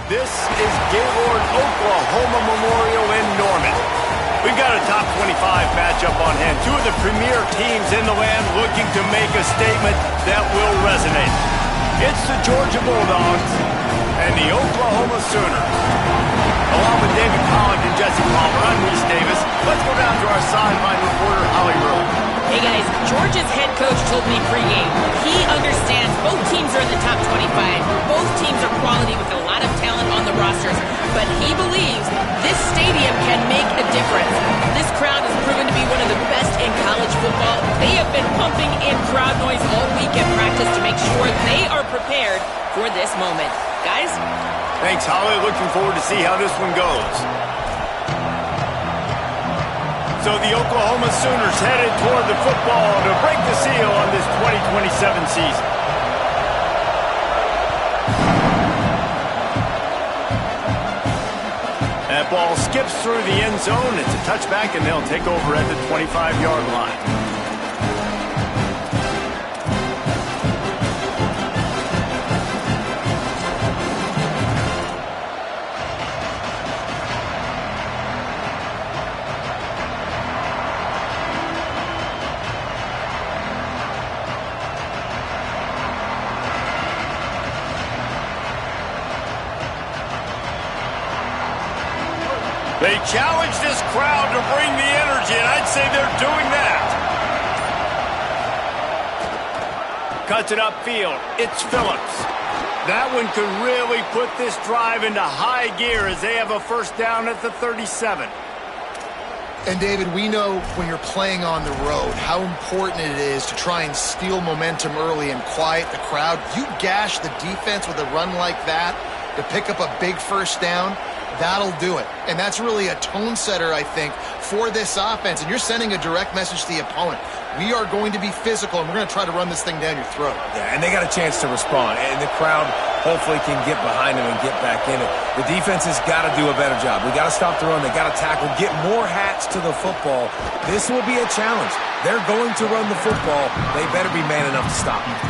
This is Gaylord Oklahoma Memorial in Norman. We've got a top 25 matchup on hand. Two of the premier teams in the land looking to make a statement that will resonate. It's the Georgia Bulldogs and the Oklahoma Sooners. Along with David Pollock and Jesse Palmer, I'm Reese Davis. Let's go down to our sideline reporter, Holly Rowe. Hey guys, Georgia's head coach told me pregame he understands both teams are in the top 25. Both teams are quality with a lot of talent on the rosters, but he believes this stadium can make a difference. This crowd has proven to be one of the best in college football. They have been pumping in crowd noise all week at practice to make sure they are prepared for this moment. Guys? Thanks, Holly. Looking forward to see how this one goes. So the Oklahoma Sooners headed toward the football to break the seal on this 2027 season. That ball skips through the end zone. It's a touchback, and they'll take over at the 25-yard line. They challenge this crowd to bring the energy, and I'd say they're doing that. Cuts it upfield. It's Phillips. That one could really put this drive into high gear as they have a first down at the 37. And, David, we know when you're playing on the road how important it is to try and steal momentum early and quiet the crowd. You gash the defense with a run like that to pick up a big first down. That'll do it. And that's really a tone setter, I think, for this offense. And you're sending a direct message to the opponent. We are going to be physical, and we're going to try to run this thing down your throat. Yeah, and they got a chance to respond. And the crowd hopefully can get behind them and get back in it. The defense has got to do a better job. We got to stop the run. They got to tackle, get more hats to the football. This will be a challenge. They're going to run the football. They better be man enough to stop them.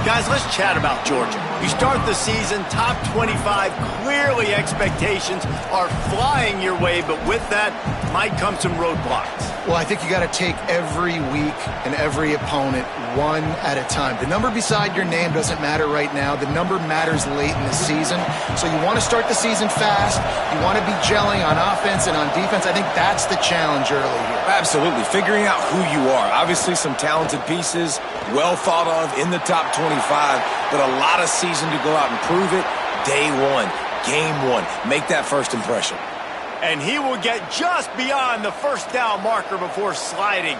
Guys, let's chat about Georgia. You start the season top 25. Clearly expectations are flying your way, but with that might come some roadblocks. Well, I think you got to take every week and every opponent one at a time. The number beside your name doesn't matter right now. The number matters late in the season. So you want to start the season fast. You want to be gelling on offense and on defense. I think that's the challenge early here. Absolutely. Figuring out who you are. Obviously some talented pieces, well thought of in the top 25, but a lot of season to go out and prove it. Day one, game one. Make that first impression. And he will get just beyond the first down marker before sliding.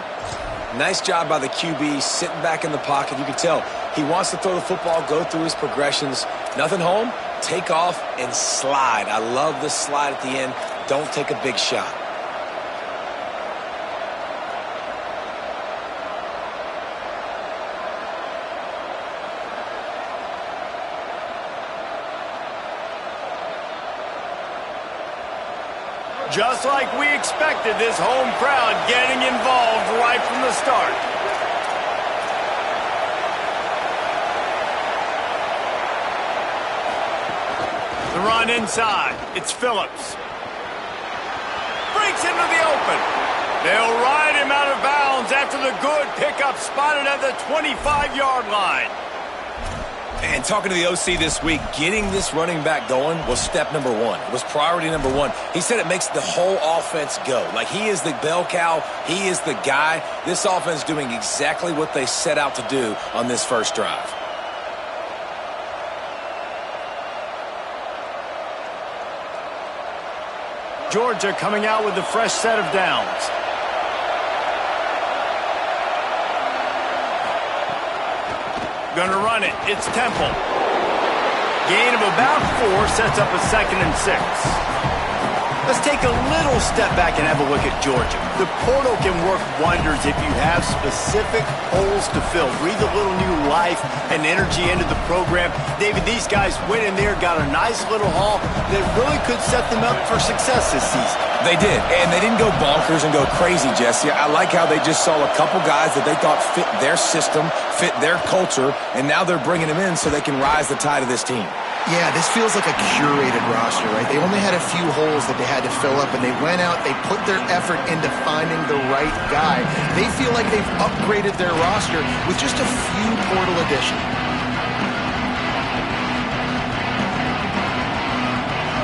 Nice job by the QB, sitting back in the pocket. You can tell he wants to throw the football, go through his progressions. Nothing home, take off and slide. I love the slide at the end. Don't take a big shot. Just like we expected, this home crowd getting involved right from the start. The run inside. It's Phillips. Breaks into the open. They'll ride him out of bounds after the good pickup spotted at the 25-yard line. And talking to the OC this week, getting this running back going was step number one. It was priority number one. He said it makes the whole offense go. Like, he is the bell cow. He is the guy. This offense doing exactly what they set out to do on this first drive. Georgia coming out with a fresh set of downs. Gonna run it. It's Temple. Gain of about 4 sets up a 2nd and 6. Let's take a little step back and have a look at Georgia. The portal can work wonders if you have specific holes to fill. Breathe a little new life and energy into the program. David, these guys went in there, got a nice little haul that really could set them up for success this season. They did, and they didn't go bonkers and go crazy, Jesse. I like how they just saw a couple guys that they thought fit their system, fit their culture, and now they're bringing them in so they can rise the tide of this team. Yeah, this feels like a curated roster, right? They only had a few holes that they had to fill up, and they went out, they put their effort into finding the right guy. They feel like they've upgraded their roster with just a few portal additions.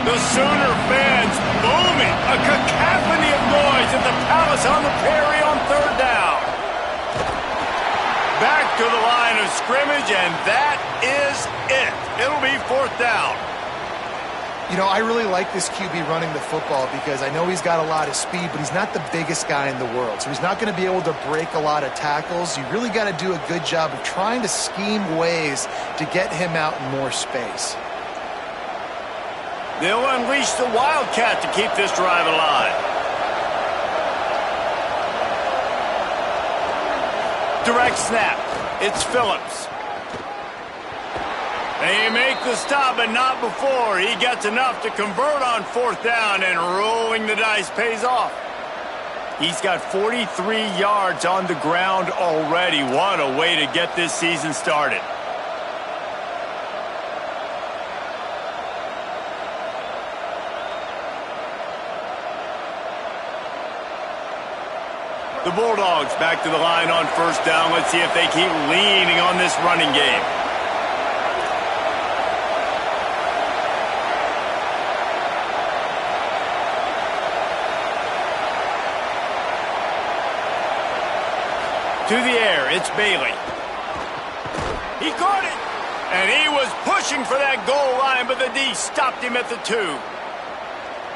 The Sooner fans booming, a cacophony of noise at the Palace on the Prairie on third down. Back to the line of scrimmage, and that is it. It'll be fourth down. You know, I really like this QB running the football because I know he's got a lot of speed, but he's not the biggest guy in the world. So he's not going to be able to break a lot of tackles. You really got to do a good job of trying to scheme ways to get him out in more space. They'll unleash the Wildcat to keep this drive alive. Direct snap. It's Phillips. They make the stop, but not before. He gets enough to convert on fourth down, and rolling the dice pays off. He's got 43 yards on the ground already. What a way to get this season started. The Bulldogs back to the line on first down. Let's see if they keep leaning on this running game. To the air, it's Bailey. He caught it, and he was pushing for that goal line, but the D stopped him at the 2.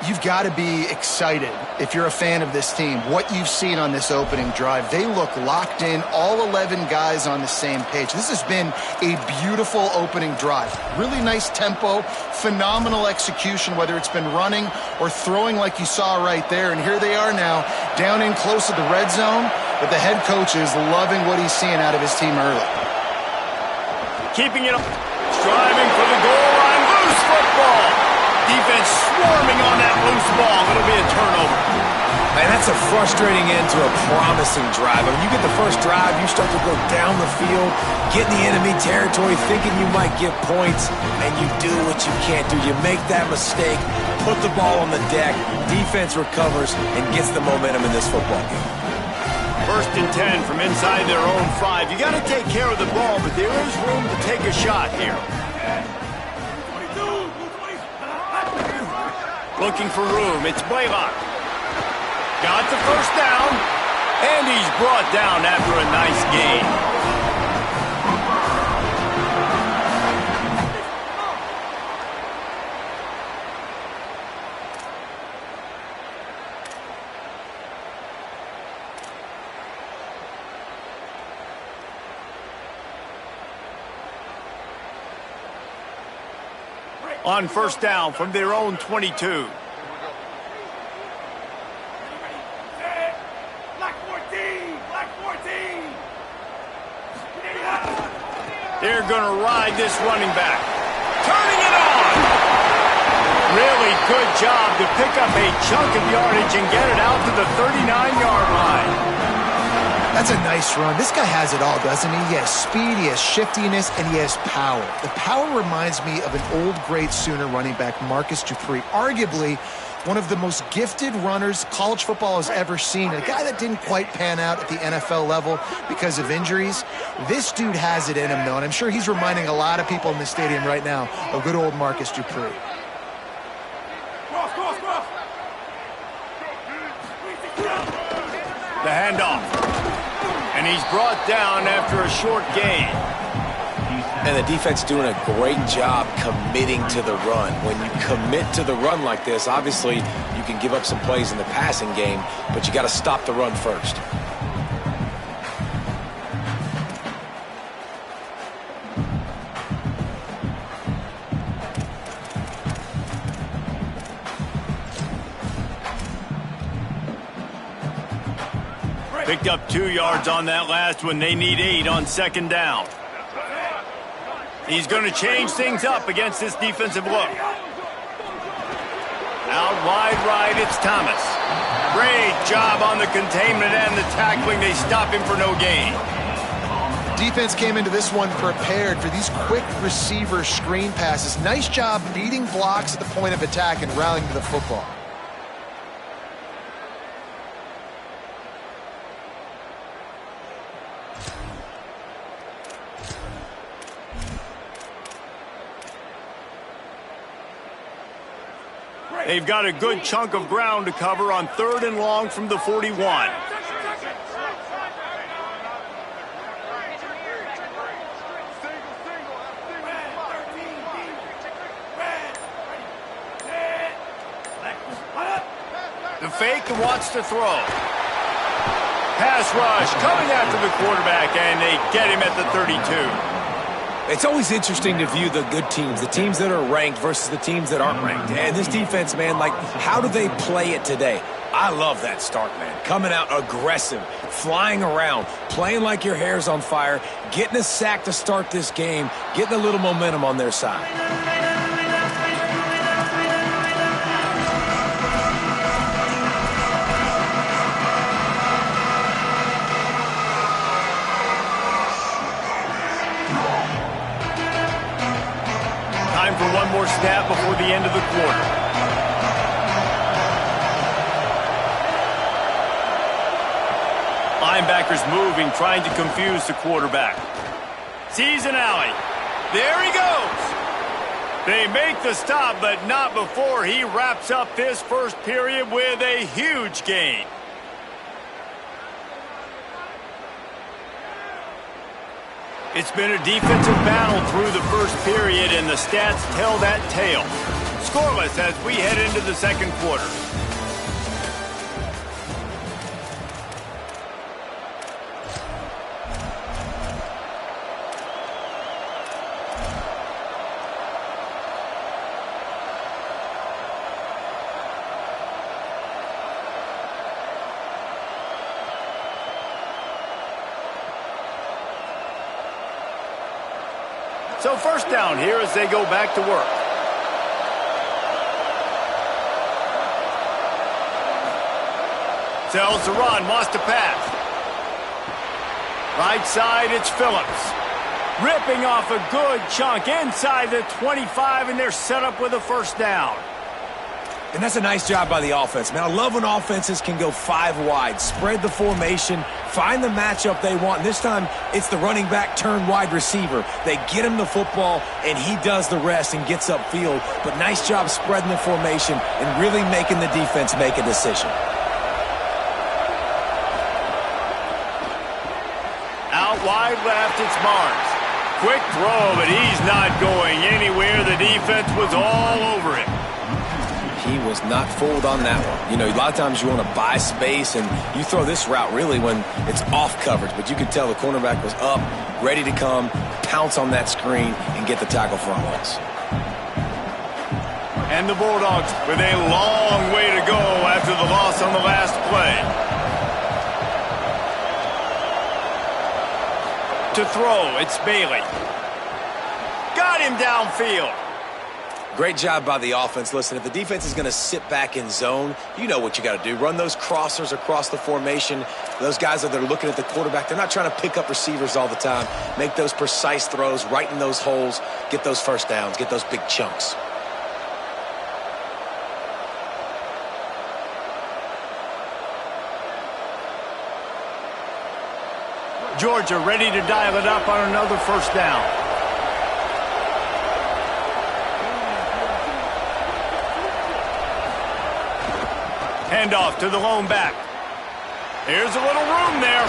You've got to be excited if you're a fan of this team. What you've seen on this opening drive, they look locked in, all 11 guys on the same page. This has been a beautiful opening drive. Really nice tempo, phenomenal execution, whether it's been running or throwing like you saw right there. And here they are now, down in close to the red zone, but the head coach is loving what he's seeing out of his team early. Keeping it up, striving for the goal line, loose football. Defense swarming on that loose ball. It'll be a turnover. Man, that's a frustrating end to a promising drive. I mean, you get the first drive, you start to go down the field, get in the enemy territory, thinking you might get points, and you do what you can't do. You make that mistake, put the ball on the deck, defense recovers, and gets the momentum in this football game. First and 10 from inside their own 5. You got to take care of the ball, but there is room to take a shot here. Looking for room. It's Blaylock. Got the first down, and he's brought down after a nice gain. On first down from their own 22. They're going to ride this running back. Turning it on! Really good job to pick up a chunk of yardage and get it out to the 39-yard line. That's a nice run. This guy has it all, doesn't he? He has speed, he has shiftiness, and he has power. The power reminds me of an old great Sooner running back, Marcus Dupree, arguably one of the most gifted runners college football has ever seen. A guy that didn't quite pan out at the NFL level because of injuries. This dude has it in him, though, and I'm sure he's reminding a lot of people in the stadium right now of good old Marcus Dupree. The handoff. And he's brought down after a short gain. And the defense doing a great job committing to the run. When you commit to the run like this, obviously you can give up some plays in the passing game, but you got to stop the run first. Picked up 2 yards on that last one. They need 8 on second down. He's going to change things up against this defensive look. Out wide right, it's Thomas. Great job on the containment and the tackling. They stop him for no gain. Defense came into this one prepared for these quick receiver screen passes. Nice job beating blocks at the point of attack and rallying to the football. They've got a good chunk of ground to cover on 3rd and long from the 41. The fake and wants to throw. Pass rush coming after the quarterback, and they get him at the 32. It's always interesting to view the good teams, the teams that are ranked versus the teams that aren't ranked. And this defense, man, like, how do they play it today? I love that start, man. Coming out aggressive, flying around, playing like your hair's on fire, getting a sack to start this game, getting a little momentum on their side. Time for one more snap before the end of the quarter. Linebackers moving, trying to confuse the quarterback. Sees an alley. There he goes. They make the stop, but not before he wraps up this first period with a huge gain. It's been a defensive battle through the first period, and the stats tell that tale. Scoreless as we head into the second quarter. So first down here as they go back to work. Sells the run, wants to pass. Right side, it's Phillips. Ripping off a good chunk inside the 25, and they're set up with a first down. And that's a nice job by the offense, man. I love when offenses can go 5 wide, spread the formation, find the matchup they want. And this time, it's the running back turned wide receiver. They get him the football, and he does the rest and gets upfield. But nice job spreading the formation and really making the defense make a decision. Out wide left, it's Barnes. Quick throw, but he's not going anywhere. The defense was all over him. He was not fooled on that one. You know, a lot of times you want to buy space, and you throw this route really when it's off coverage. But you could tell the cornerback was up, ready to come, pounce on that screen, and get the tackle for a loss. And the Bulldogs with a long way to go after the loss on the last play. To throw, it's Bailey. Got him downfield. Great job by the offense. Listen, if the defense is going to sit back in zone, you know what you got to do. Run those crossers across the formation. Those guys that are looking at the quarterback, they're not trying to pick up receivers all the time. Make those precise throws right in those holes. Get those first downs. Get those big chunks. Georgia ready to dial it up on another first down. Handoff to the lone back. Here's a little room there.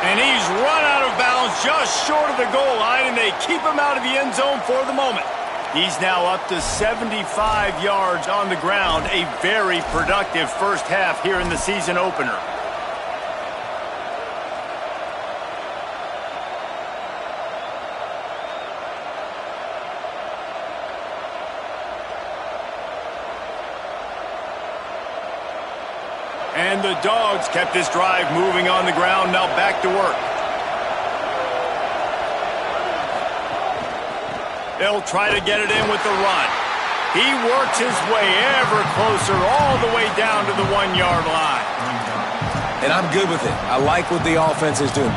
And he's run out of bounds just short of the goal line, and they keep him out of the end zone for the moment. He's now up to 75 yards on the ground. A very productive first half here in the season opener. And the Dogs kept this drive moving on the ground, now back to work. They'll try to get it in with the run. He works his way ever closer all the way down to the 1-yard line. And I'm good with it. I like what the offense is doing.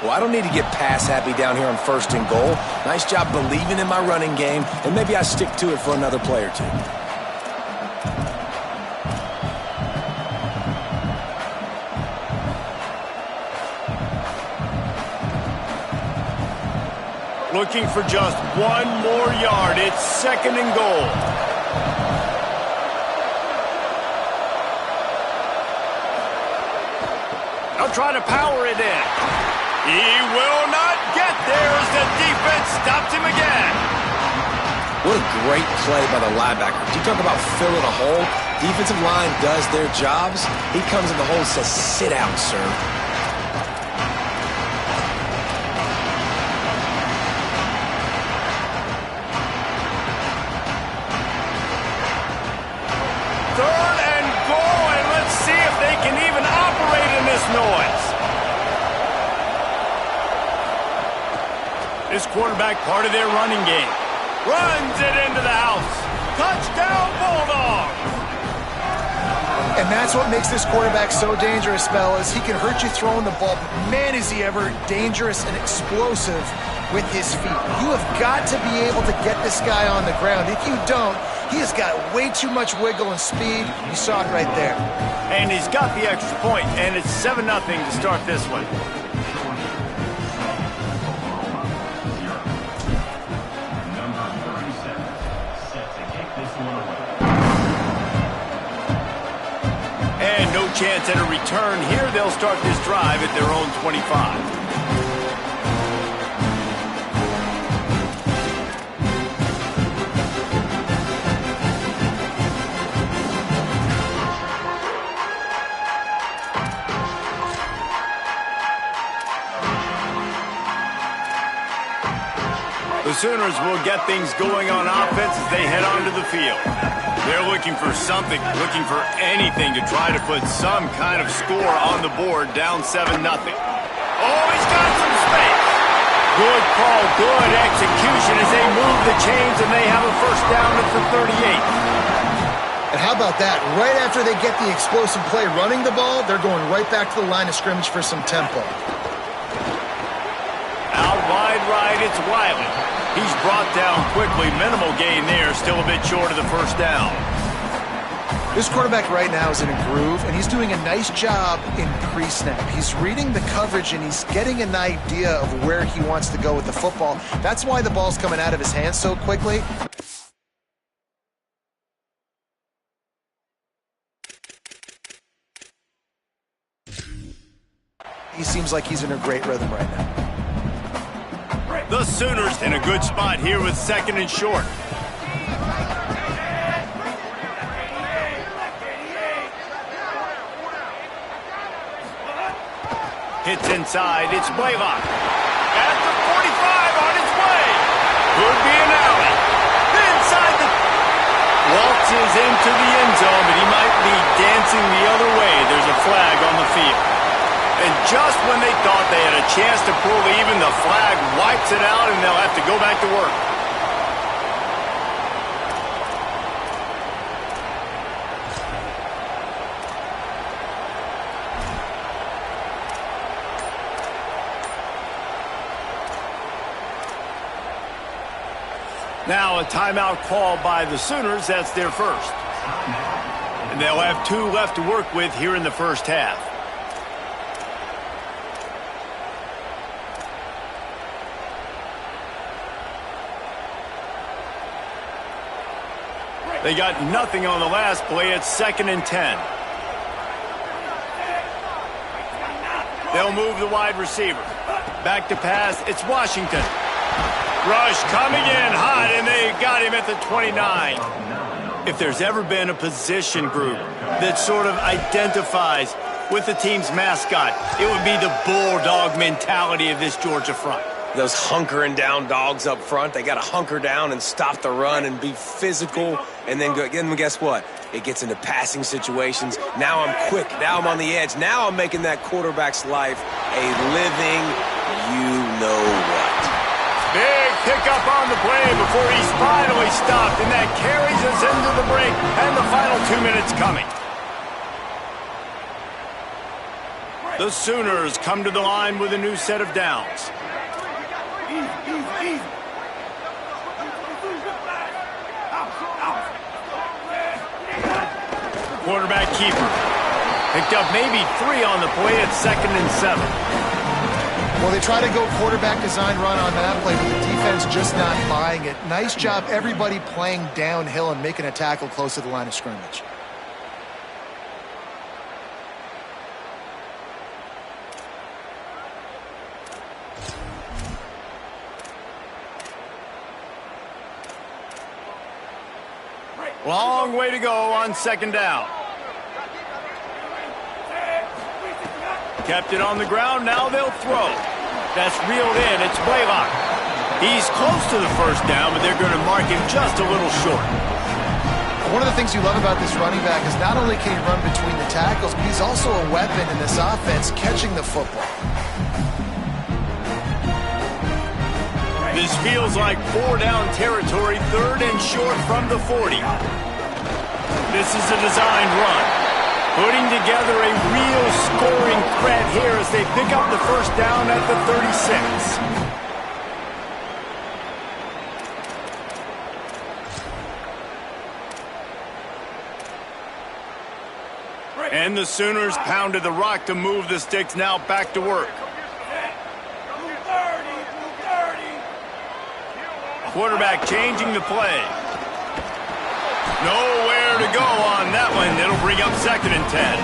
Well, I don't need to get pass happy down here on 1st and goal. Nice job believing in my running game, and maybe I stick to it for another play or two. Looking for just one more yard. It's 2nd and goal. They'll try to power it in. He will not get there as the defense stops him again. What a great play by the linebacker. You talk about filling a hole. Defensive line does their jobs. He comes in the hole and says, sit out, sir. This quarterback, part of their running game. Runs it into the house. Touchdown, Bulldogs! And that's what makes this quarterback so dangerous, Spell, is he can hurt you throwing the ball. But man, is he ever dangerous and explosive with his feet. You have got to be able to get this guy on the ground. If you don't, he has got way too much wiggle and speed. You saw it right there. And he's got the extra point, and it's 7-0 to start this one. And no chance at a return here. They'll start this drive at their own 25. The Sooners will get things going on offense as they head onto the field. They're looking for something, looking for anything to try to put some kind of score on the board, down 7-0. Oh, he's got some space. Good call, good execution as they move the chains, and they have a first down at the 38. And how about that? Right after they get the explosive play running the ball, they're going right back to the line of scrimmage for some tempo. Out wide right, it's Wiley. He's brought down quickly. Minimal gain there, still a bit short of the first down. This quarterback right now is in a groove, and he's doing a nice job in pre-snap. He's reading the coverage, and he's getting an idea of where he wants to go with the football. That's why the ball's coming out of his hands so quickly. He seems like he's in a great rhythm right now. The Sooners in a good spot here with 2nd and short. Hits inside, it's Blaylock. At the 45 on its way. Could be an alley. Inside the... Waltzes into the end zone, but he might be dancing the other way. There's a flag on the field. And just when they thought they had a chance to pull even, the flag wipes it out, and they'll have to go back to work. Now a timeout call by the Sooners. That's their first. And they'll have 2 left to work with here in the first half. They got nothing on the last play. It's 2nd and 10. They'll move the wide receiver. Back to pass. It's Washington. Rush coming in hot, and they got him at the 29. If there's ever been a position group that sort of identifies with the team's mascot, it would be the bulldog mentality of this Georgia front. Those hunkering down dogs up front, they got to hunker down and stop the run and be physical. And then guess what? It gets into passing situations. Now I'm quick. Now I'm on the edge. Now I'm making that quarterback's life a living you-know-what. Big pickup on the play before he's finally stopped, and that carries us into the break and the final 2 minutes coming. The Sooners come to the line with a new set of downs. Quarterback keeper. Picked up maybe 3 on the play at 2nd and 7. Well, they try to go quarterback design run on that play, but the defense just not buying it. Nice job, everybody playing downhill and making a tackle close to the line of scrimmage. Long way to go on 2nd down. Kept it on the ground, now they'll throw. That's reeled in, it's Blaylock. He's close to the 1st down, but they're going to mark him just a little short. One of the things you love about this running back is not only can he run between the tackles, but he's also a weapon in this offense catching the football. This feels like 4-down territory, 3rd and short from the 40. This is a designed run. Putting together a real scoring threat here as they pick up the 1st down at the 36. And the Sooners pounded the rock to move the sticks, now back to work. Quarterback changing the play. Nowhere to go on that one. It'll bring up 2nd and 10.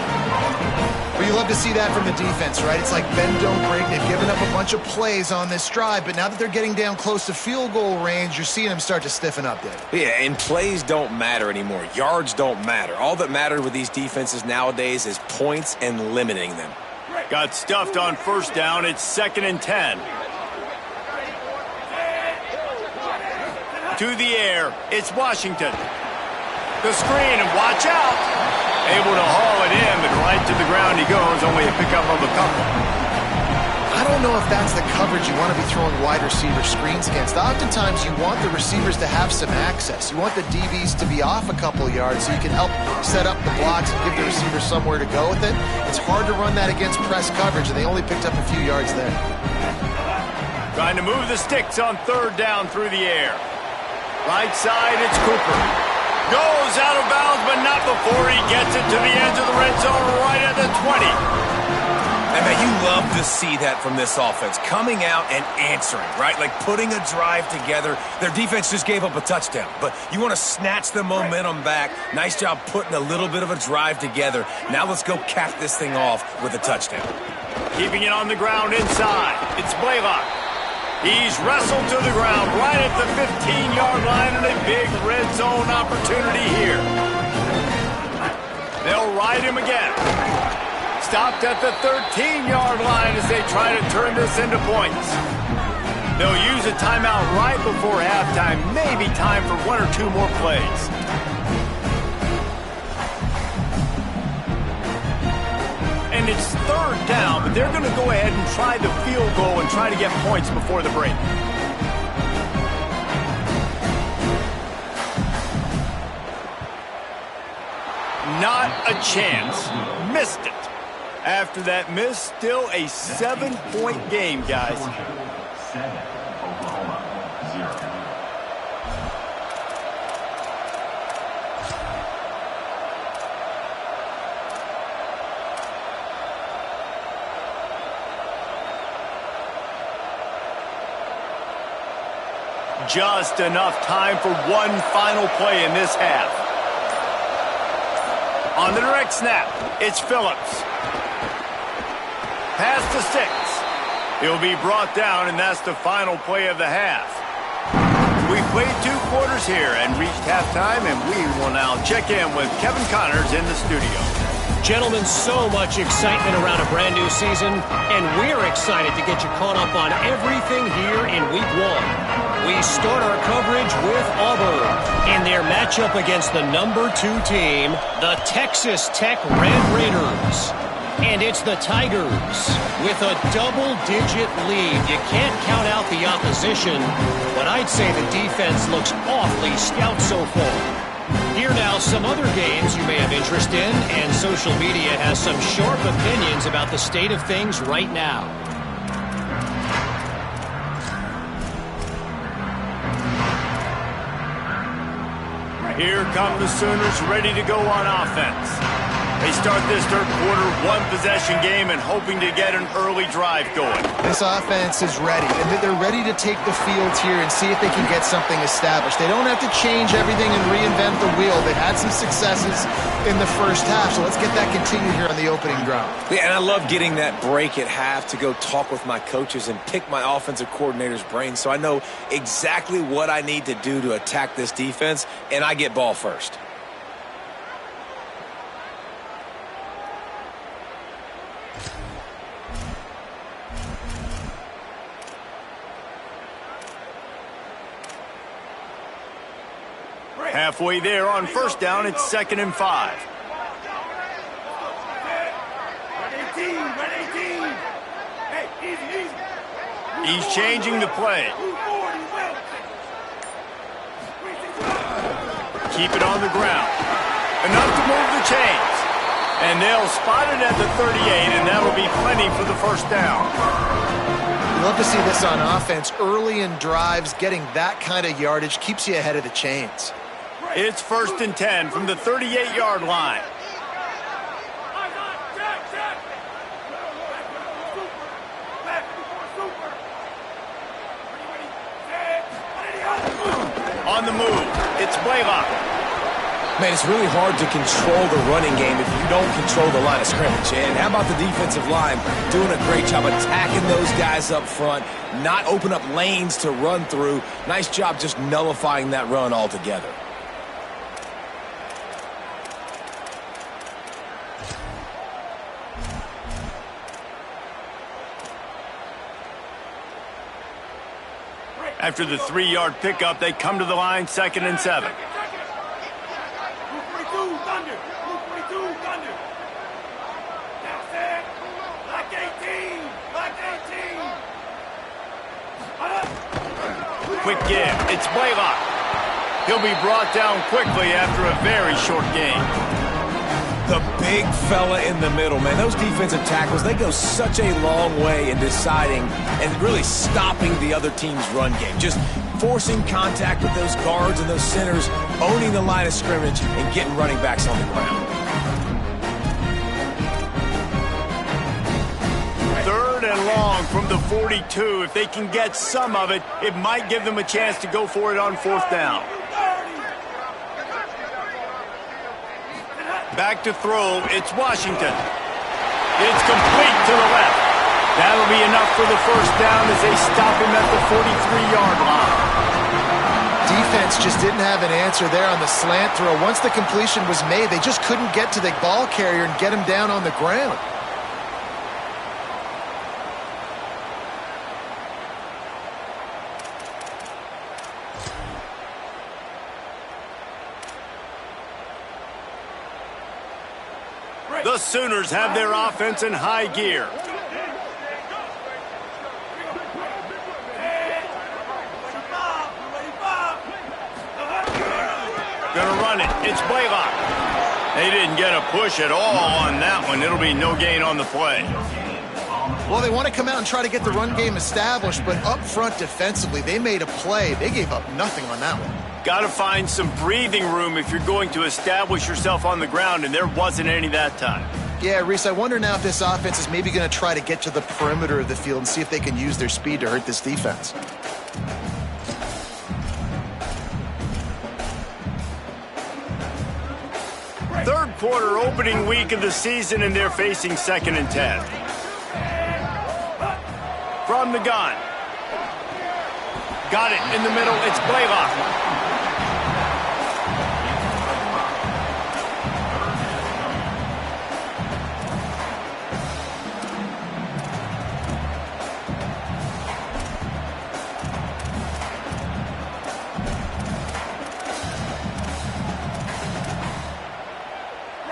Well, you love to see that from the defense, right? It's like bend, don't break. They've given up a bunch of plays on this drive, but now that they're getting down close to field goal range, you're seeing them start to stiffen up, Dave. Yeah, and plays don't matter anymore. Yards don't matter. All that matters with these defenses nowadays is points and limiting them. Got stuffed on 1st down. It's 2nd and 10. To the air, it's Washington. The screen, and watch out. Able to haul it in, but right to the ground he goes, only a pickup of a couple. I don't know if that's the coverage you want to be throwing wide receiver screens against. Oftentimes, you want the receivers to have some access. You want the DBs to be off a couple yards so you can help set up the blocks and give the receivers somewhere to go with it. It's hard to run that against press coverage, and they only picked up a few yards there. Trying to move the sticks on 3rd down through the air. Right side, it's Cooper. Goes out of bounds, but not before he gets it to the edge of the red zone right at the 20. And man, you love to see that from this offense. Coming out and answering, right? Like putting a drive together. Their defense just gave up a touchdown, but you want to snatch the momentum back. Nice job putting a little bit of a drive together. Now let's go cap this thing off with a touchdown. Keeping it on the ground inside. It's Blaylock. He's wrestled to the ground right at the 15-yard line and a big red zone opportunity here. They'll ride him again. Stopped at the 13-yard line as they try to turn this into points. They'll use a timeout right before halftime. Maybe time for 1 or 2 more plays. And it's 3rd down, but they're going to go ahead and try the field goal and try to get points before the break. Not a chance. Missed it. After that miss, still a 7-point game, guys. Just enough time for one final play in this half. On the direct snap, it's Phillips. Pass to 6. He'll be brought down, and that's the final play of the half. We've played 2 quarters here and reached halftime, and we will now check in with Kevin Connors in the studio. Gentlemen, so much excitement around a brand new season, and we're excited to get you caught up on everything here in Week 1. We start our coverage with Auburn in their matchup against the number 2 team, the Texas Tech Red Raiders. And it's the Tigers with a double-digit lead. You can't count out the opposition, but I'd say the defense looks awfully stout so far. Here now, some other games you may have interest in, and social media has some sharp opinions about the state of things right now. Here come the Sooners ready to go on offense. They start this third quarter one-possession game and hoping to get an early drive going. This offense is ready, and they're ready to take the field here and see if they can get something established. They don't have to change everything and reinvent the wheel. They've had some successes in the first half, so let's get that continued here on the opening drive. Yeah, and I love getting that break at half to go talk with my coaches and pick my offensive coordinator's brain so I know exactly what I need to do to attack this defense, and I get ball first. Halfway there on first down, it's 2nd and 5. He's changing the play. Keep it on the ground. Enough to move the chains. And they'll spot it at the 38, and that'll be plenty for the first down. You love to see this on offense. Early in drives, getting that kind of yardage keeps you ahead of the chains. It's 1st and 10 from the 38-yard line. On the move, it's Blaylock. Man, it's really hard to control the running game if you don't control the line of scrimmage. And how about the defensive line doing a great job attacking those guys up front, not open up lanes to run through. Nice job just nullifying that run altogether. After the 3-yard pickup, they come to the line, 2nd and 7. Quick give. It's Blaylock. He'll be brought down quickly after a very short game. The big fella in the middle, man. Those defensive tackles, they go such a long way in deciding and really stopping the other team's run game. Just forcing contact with those guards and those centers, owning the line of scrimmage, and getting running backs on the ground. 3rd and long from the 42. If they can get some of it, it might give them a chance to go for it on 4th down. Back to throw, it's Washington. It's complete to the left. That'll be enough for the first down as they stop him at the 43-yard line. Defense just didn't have an answer there on the slant throw. Once the completion was made, they just couldn't get to the ball carrier and get him down on the ground. The Sooners have their offense in high gear. Gonna run it. It's Blaylock. They didn't get a push at all on that one. It'll be no gain on the play. Well, they want to come out and try to get the run game established, but up front defensively, they made a play. They gave up nothing on that one. Got to find some breathing room if you're going to establish yourself on the ground, and there wasn't any that time. Yeah, Reese, I wonder now if this offense is maybe going to try to get to the perimeter of the field and see if they can use their speed to hurt this defense. Third quarter opening week of the season, and they're facing 2nd and 10. From the gun. Got it in the middle. It's Blaylock.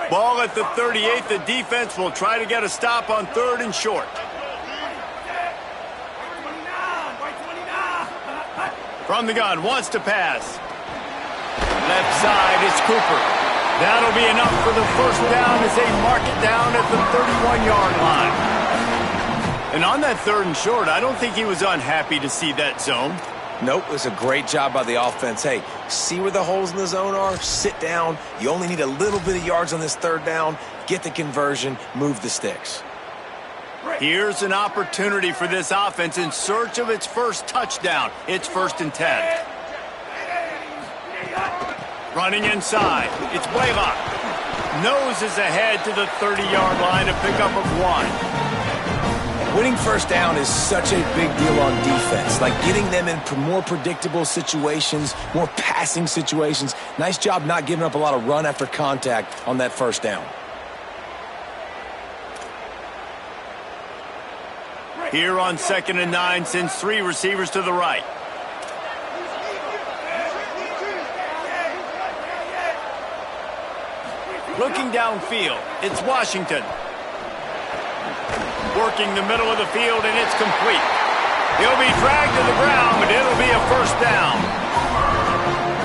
Ball at the 38. The defense will try to get a stop on 3rd and short. From the gun, wants to pass. Left side, it's Cooper. That'll be enough for the first down as they mark it down at the 31-yard line. And on that 3rd and short, I don't think he was unhappy to see that zone. Nope, it was a great job by the offense. Hey, see where the holes in the zone are? Sit down. You only need a little bit of yards on this 3rd down. Get the conversion. Move the sticks. Here's an opportunity for this offense in search of its first touchdown. It's 1st and 10. Running inside. It's Blaylock. Noses ahead to the 30-yard line to pick up of 1. Winning first down is such a big deal on defense, like getting them in more predictable situations, more passing situations. Nice job not giving up a lot of run after contact on that 1st down. Here on 2nd and 9, sends 3 receivers to the right. Looking downfield, it's Washington. Working the middle of the field, and it's complete. He'll be dragged to the ground, but it'll be a 1st down.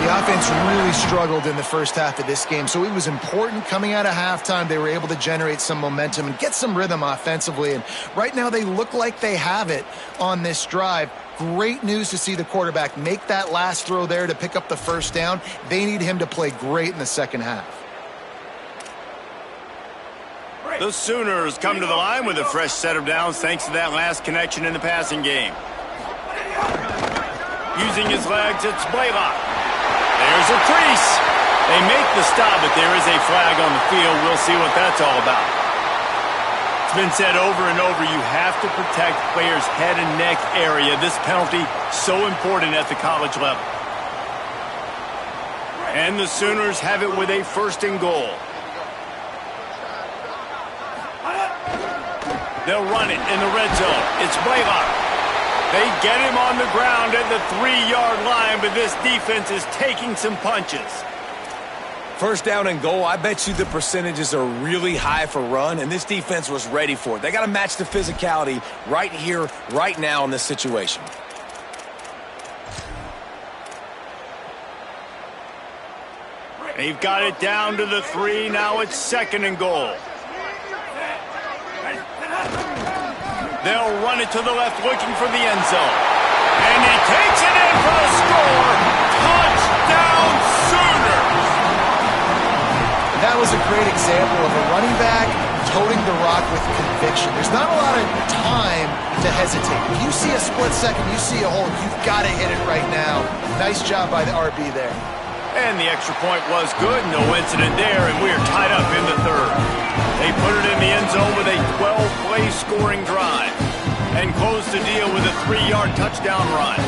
The offense really struggled in the first half of this game, so it was important coming out of halftime. They were able to generate some momentum and get some rhythm offensively, and right now they look like they have it on this drive. Great news to see the quarterback make that last throw there to pick up the 1st down. They need him to play great in the second half. The Sooners come to the line with a fresh set of downs thanks to that last connection in the passing game. Using his legs, it's Blaylock. There's a crease. They make the stop, but there is a flag on the field. We'll see what that's all about. It's been said over and over, you have to protect players' head and neck area. This penalty, so important at the college level. And the Sooners have it with a 1st and goal. They'll run it in the red zone. It's Blaylock. They get him on the ground at the 3-yard line, but this defense is taking some punches. 1st down and goal, I bet you the percentages are really high for run, and this defense was ready for it. They got to match the physicality right here, right now in this situation. They've got it down to the 3. Now it's 2nd and goal. They'll run it to the left, looking for the end zone. And he takes it in for the score. Touchdown, Sooners! That was a great example of a running back toting the rock with conviction. There's not a lot of time to hesitate. If you see a split second, you see a hole, you've got to hit it right now. Nice job by the RB there. And the extra point was good. No incident there, and we're tied up in the 3rd. They put it in the end zone with a 12-play scoring drive and close the deal with a 3-yard touchdown run.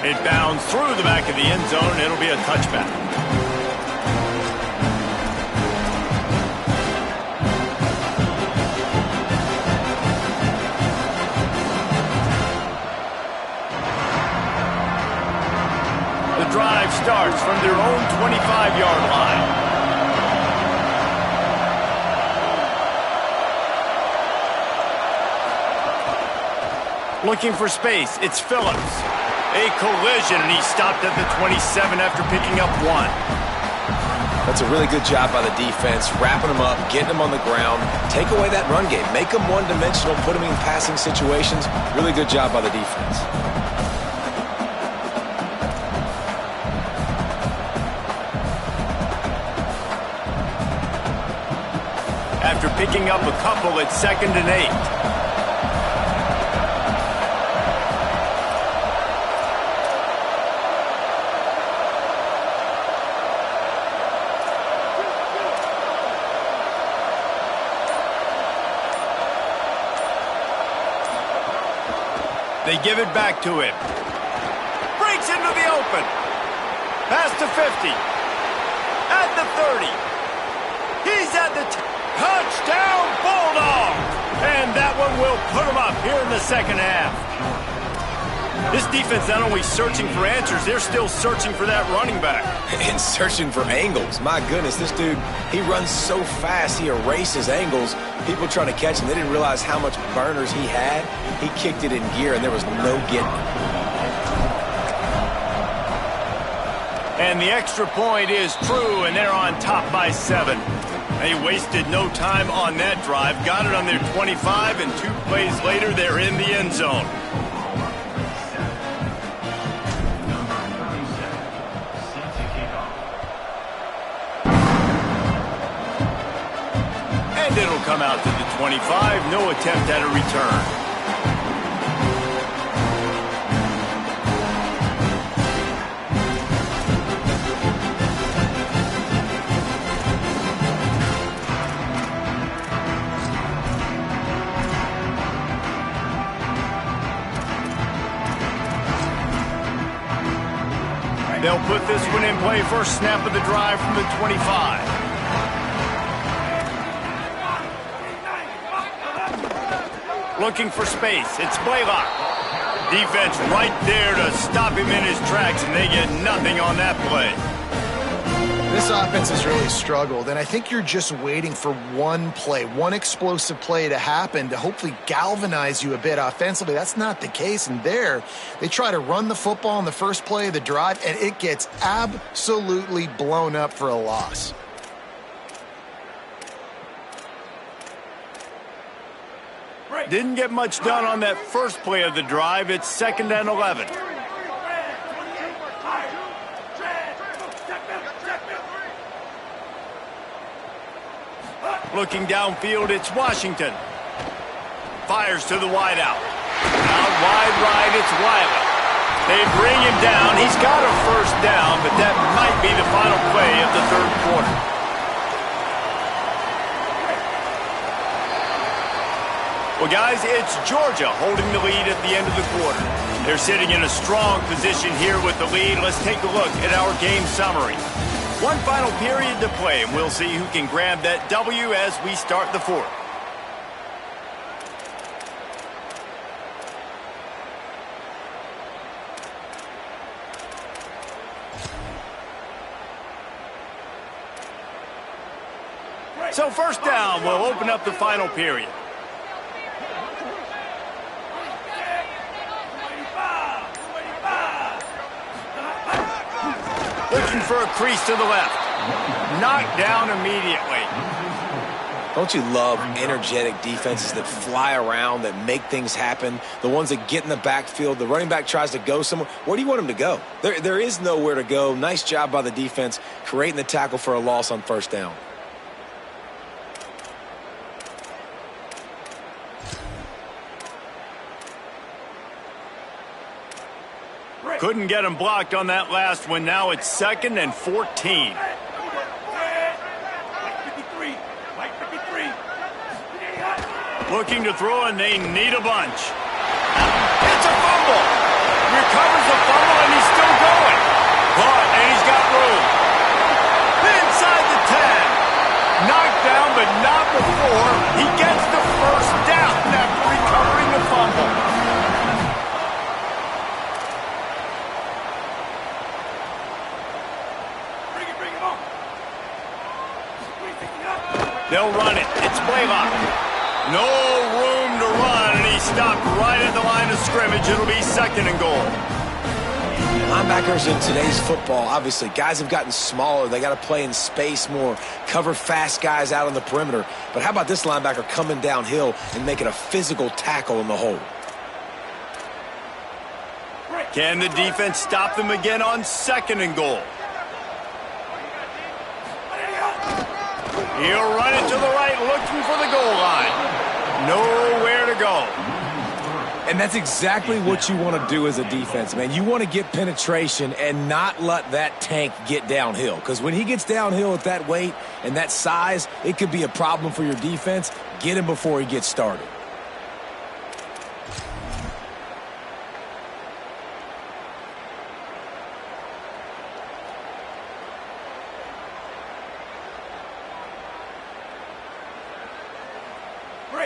It bounds through the back of the end zone. It'll be a touchback. Drive starts from their own 25-yard line. Looking for space, it's Phillips. A collision, and he stopped at the 27 after picking up 1. That's a really good job by the defense, wrapping them up, getting them on the ground. Take away that run game. Make them one-dimensional, put them in passing situations. Really good job by the defense. After picking up a couple, it's 2nd and 8. They give it back to him. Breaks into the open. Past the 50. At the 30. He's at the touchdown, Bulldog! And that one will put him up here in the second half. This defense not only searching for answers, they're still searching for that running back. And searching for angles. My goodness, this dude, he runs so fast, he erases angles. People trying to catch him, they didn't realize how much burners he had. He kicked it in gear, and there was no getting it. And the extra point is true, and they're on top by 7. They wasted no time on that drive, got it on their 25, and 2 plays later, they're in the end zone. And it'll come out to the 25, no attempt at a return. They'll put this one in play, first snap of the drive from the 25. Looking for space. It's Blaylock. Defense right there to stop him in his tracks, and they get nothing on that play. This offense has really struggled, and I think you're just waiting for one play, one explosive play to happen to hopefully galvanize you a bit offensively. That's not the case, and there they try to run the football in the first play of the drive, and it gets absolutely blown up for a loss. Didn't get much done on that first play of the drive. It's 2nd and 11. Looking downfield, it's Washington. Fires to the wideout. Out wide right, it's Wiley. They bring him down. He's got a first down, but that might be the final play of the 3rd quarter. Well, guys, it's Georgia holding the lead at the end of the quarter. They're sitting in a strong position here with the lead. Let's take a look at our game summary. One final period to play, and we'll see who can grab that W as we start the 4th. So first down, we'll open up the final period. Looking for a crease to the left. Knocked down immediately. Don't you love energetic defenses that fly around, that make things happen? The ones that get in the backfield, the running back tries to go somewhere. Where do you want him to go? There is nowhere to go. Nice job by the defense creating the tackle for a loss on first down. Couldn't get him blocked on that last one. Now it's 2nd and 14. Looking to throw, and they need a bunch. It's a fumble. Recovers the fumble, and he's still going. Caught, and he's got room. Inside the 10. Knocked down, but not before. He gets the first down after recovering the fumble. They'll run it. It's Blaylock. No room to run, and he stopped right at the line of scrimmage. It'll be 2nd and goal. Linebackers in today's football, obviously, guys have gotten smaller. They got to play in space more, cover fast guys out on the perimeter. But how about this linebacker coming downhill and making a physical tackle in the hole? Can the defense stop them again on 2nd and goal? He'll run it to the right, looking for the goal line. Nowhere to go. And that's exactly what you want to do as a defense, man. You want to get penetration and not let that tank get downhill. Because when he gets downhill at that weight and that size, it could be a problem for your defense. Get him before he gets started.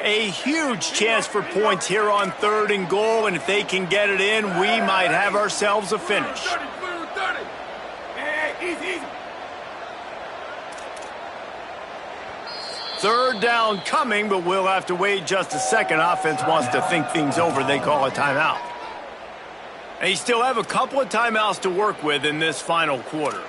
A huge chance for points here on 3rd and goal, and if they can get it in, we might have ourselves a finish. Third down coming, but we'll have to wait just a second. Offense wants to think things over. They call a timeout. They still have a couple of timeouts to work with in this final quarter.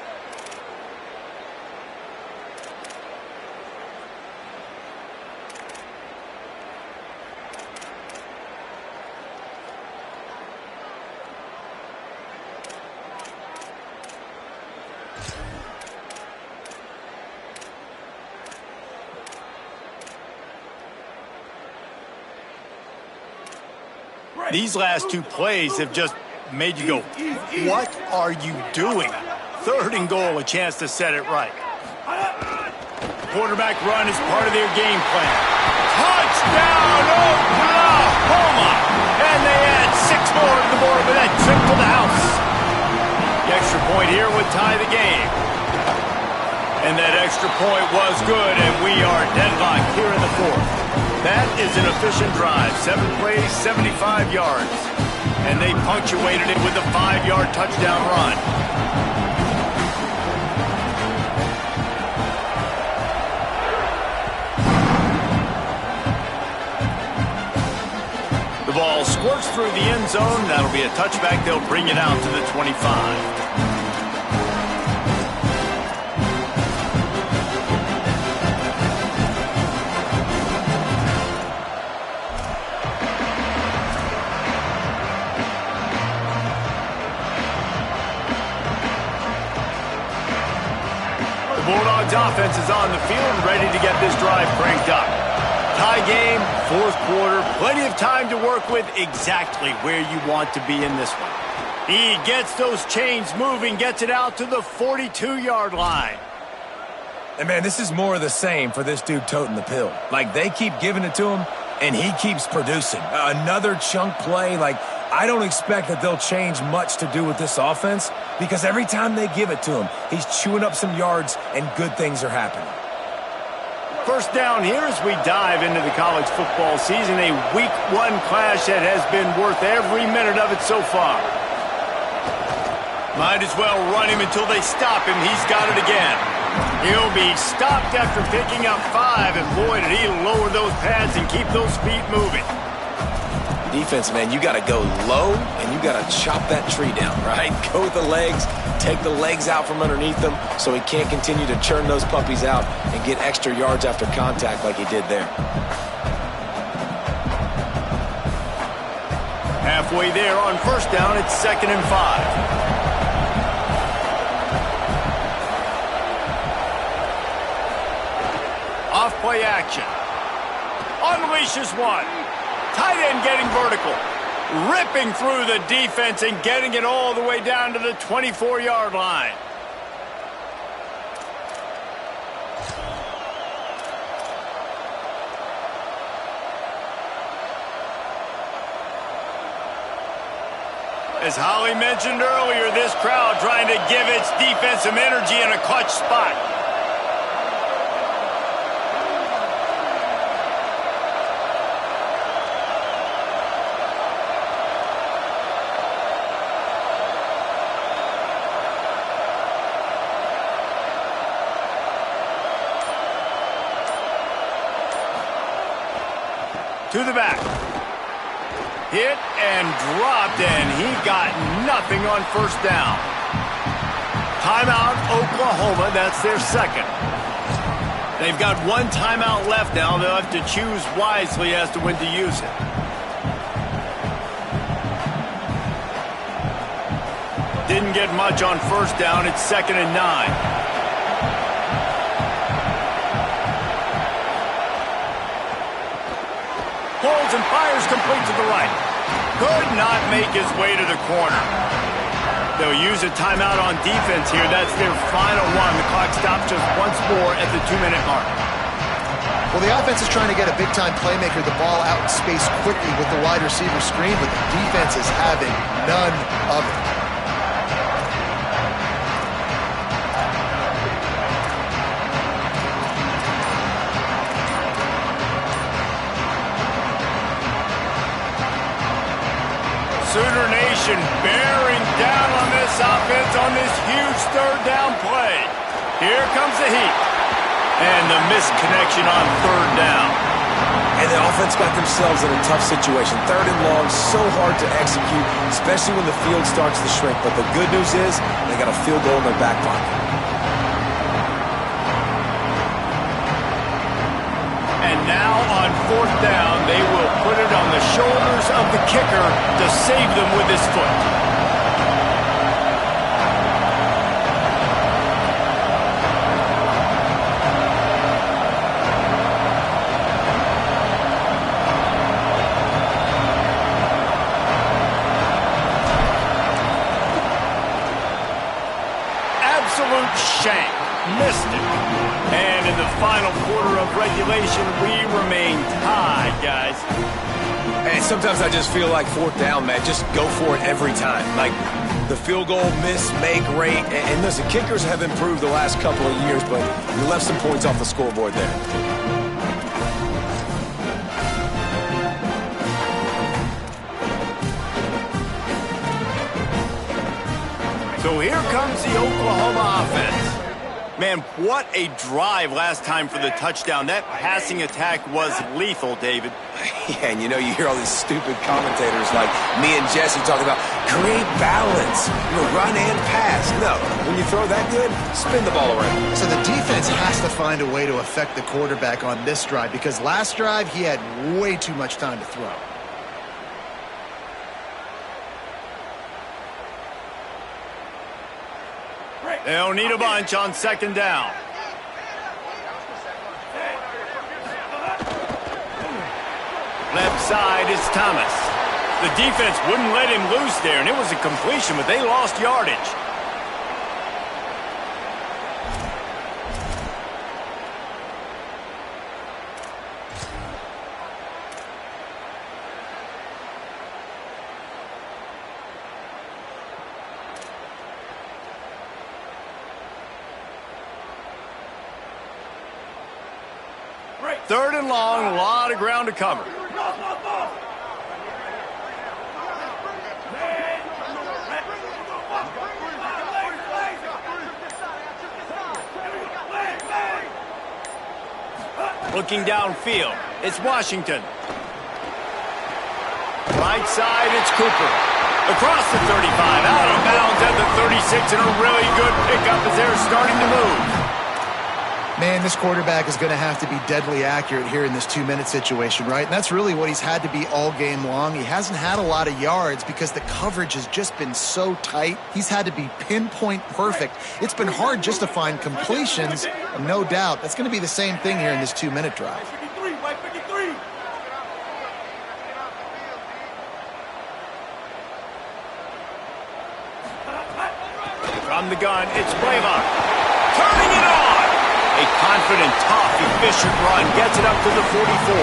These last two plays have just made you go, what are you doing? 3rd and goal, a chance to set it right. Quarterback run is part of their game plan. Touchdown, Oklahoma! And they add 6 more to the board with that trip to the house. The extra point here would tie the game. And that extra point was good, and we are deadlocked here in the 4th. That is an efficient drive. 7 plays, 75 yards. And they punctuated it with a 5-yard touchdown run. The ball squirts through the end zone. That'll be a touchback. They'll bring it out to the 25. Bulldogs offense is on the field, ready to get this drive cranked up. Tie game, 4th quarter, plenty of time to work with, exactly where you want to be in this one. He gets those chains moving, gets it out to the 42-yard line. And man, this is more of the same for this dude toting the pill. Like, they keep giving it to him, and he keeps producing. Another chunk play, like, I don't expect that they'll change much to do with this offense because every time they give it to him, he's chewing up some yards and good things are happening. First down here as we dive into the college football season, a week 1 clash that has been worth every minute of it so far. Might as well run him until they stop him. He's got it again. He'll be stopped after picking up 5, and boy, did he lower those pads and keep those feet moving. Defense, man, you got to go low, and you got to chop that tree down, right? Go with the legs, take the legs out from underneath them so he can't continue to churn those puppies out and get extra yards after contact like he did there. Halfway there on first down, it's 2nd and 5. Off play action. Unleashes one. Tight end getting vertical. Ripping through the defense and getting it all the way down to the 24-yard line. As Holly mentioned earlier, this crowd trying to give its defense some energy in a clutch spot. To the back. Hit and dropped, and he got nothing on first down. Timeout, Oklahoma. That's their second. They've got 1 timeout left now. They'll have to choose wisely as to when to use it. Didn't get much on first down. It's 2nd and 9. Holds and fires complete to the right. Could not make his way to the corner. They'll use a timeout on defense here. That's their final one. The clock stops just once more at the 2-minute mark. Well, the offense is trying to get a big-time playmaker the ball out in space quickly with the wide receiver screen, but the defense is having none of it. Separation bearing down on this offense on this huge third down play. Here comes the heat. And the missed connection on third down. And the offense got themselves in a tough situation. Third and long, so hard to execute, especially when the field starts to shrink. But the good news is they got a field goal in their back pocket. And now on fourth down, they will put it on the shoulders of the kicker to save them with his foot. Absolute shank. Missed it. And in the final quarter of regulation, we remain tied, guys. And sometimes I just feel like fourth down, man, just go for it every time. Like the field goal, miss, make, rate. And listen, kickers have improved the last couple of years, but you left some points off the scoreboard there. So here comes the Oklahoma offense. Man, what a drive last time for the touchdown. That passing attack was lethal, David. Yeah, and you know, you hear all these stupid commentators like me and Jesse talking about create balance, run and pass. No, when you throw that good, spin the ball around. So the defense has to find a way to affect the quarterback on this drive because last drive he had way too much time to throw. They'll need a bunch on second down. Left side is Thomas. The defense wouldn't let him loose there, and it was a completion, but they lost yardage. Third and long, a lot of ground to cover. Looking downfield, it's Washington. Right side, it's Cooper. Across the 35, out of bounds at the 36, and a really good pickup as they're starting to move. Man, this quarterback is going to have to be deadly accurate here in this 2-minute situation, right? And that's really what he's had to be all game long. He hasn't had a lot of yards because the coverage has just been so tight. He's had to be pinpoint perfect. It's been hard just to find completions, and no doubt that's going to be the same thing here in this 2-minute drive. From the gun, it's Blaylock. Turning it on! A confident, tough, efficient run gets it up to the 44.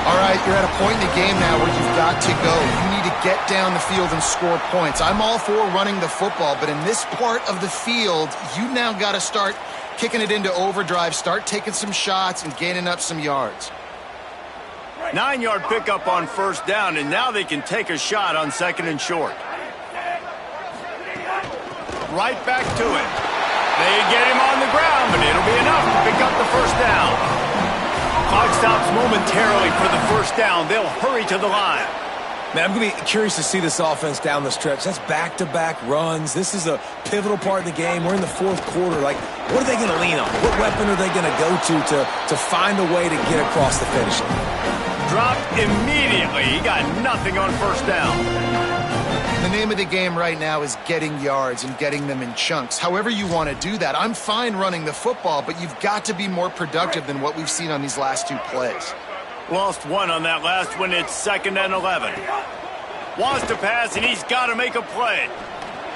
All right, you're at a point in the game now where you've got to go. You need to get down the field and score points. I'm all for running the football, but in this part of the field, you now got to start kicking it into overdrive, start taking some shots and gaining up some yards. 9-yard pickup on first down, and now they can take a shot on second and short. Right back to it. They get him on the ground, but it'll be enough to pick up the first down. Clock stops momentarily for the first down. They'll hurry to the line. Man, I'm going to be curious to see this offense down the stretch. That's back-to-back runs. This is a pivotal part of the game. We're in the fourth quarter. Like, what are they going to lean on? What weapon are they going to go to find a way to get across the finish line? Dropped immediately. He got nothing on first down. The name of the game right now is getting yards and getting them in chunks. However you want to do that. I'm fine running the football, but you've got to be more productive than what we've seen on these last two plays. Lost one on that last one. It's second and 11. Wants to pass, and he's got to make a play.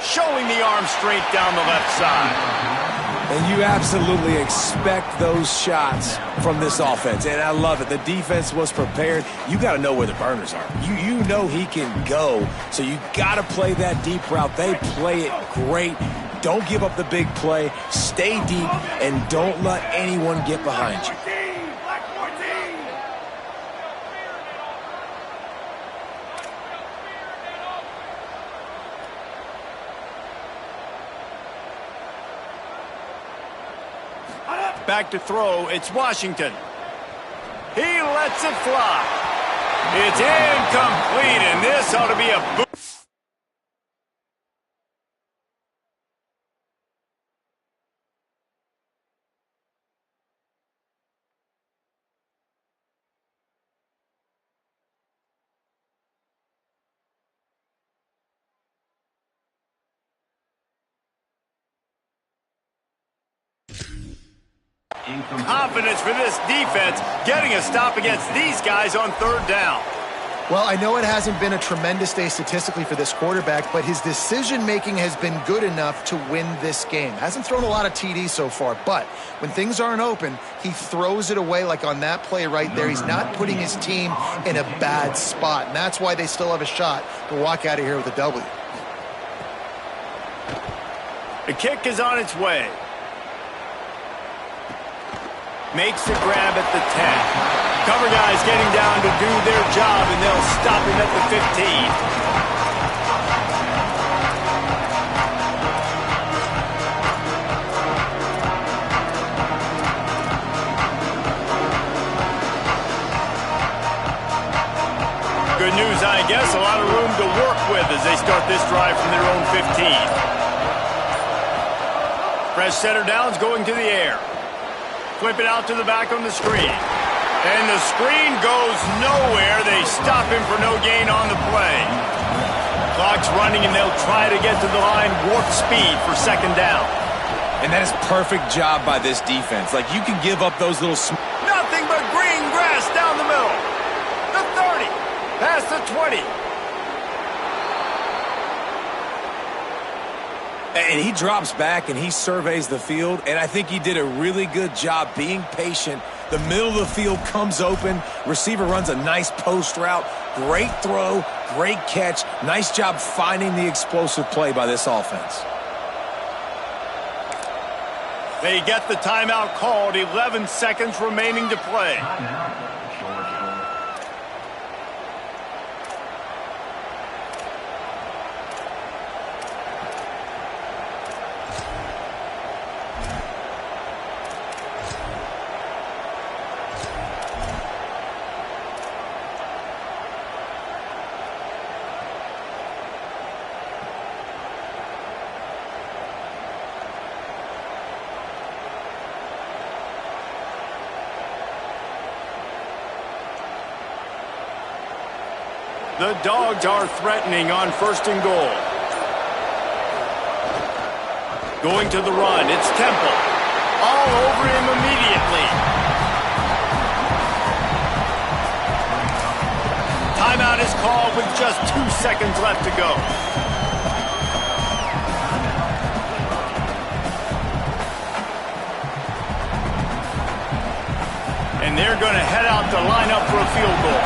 Showing the arm strength down the left side. And you absolutely expect those shots from this offense. And I love it. The defense was prepared. You got to know where the burners are. You know he can go. So you got to play that deep route. They play it great. Don't give up the big play. Stay deep, and don't let anyone get behind you. Back to throw, it's Washington. He lets it fly. It's incomplete, and this ought to be a boot. Confidence for this defense, getting a stop against these guys on third down. Well, I know it hasn't been a tremendous day statistically for this quarterback, but his decision-making has been good enough to win this game. Hasn't thrown a lot of TDs so far, but when things aren't open, he throws it away like on that play right there. He's not putting his team in a bad spot, and that's why they still have a shot to walk out of here with a W. The kick is on its way. Makes the grab at the 10. Cover guys getting down to do their job, and they'll stop him at the 15. Good news, I guess. A lot of room to work with as they start this drive from their own 15. Fresh center downs going to the air. Flip it out to the back on the screen. And the screen goes nowhere. They stop him for no gain on the play. Clock's running, and they'll try to get to the line warp speed for second down. And that is perfect job by this defense. Like, you can give up those little... Nothing but green grass down the middle. The 30. Past the 20. And he drops back and he surveys the field, and I think he did a really good job being patient. The middle of the field comes open. Receiver runs a nice post route. Great throw, great catch. Nice job finding the explosive play by this offense. They get the timeout called. 11 seconds remaining to play. The Dogs are threatening on first and goal. Going to the run, it's Temple. All over him immediately. Timeout is called with just 2 seconds left to go. And they're going to head out to line up for a field goal.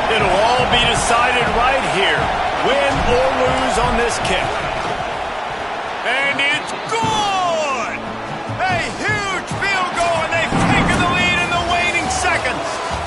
It'll all be decided right here, win or lose on this kick. And it's good! Hey,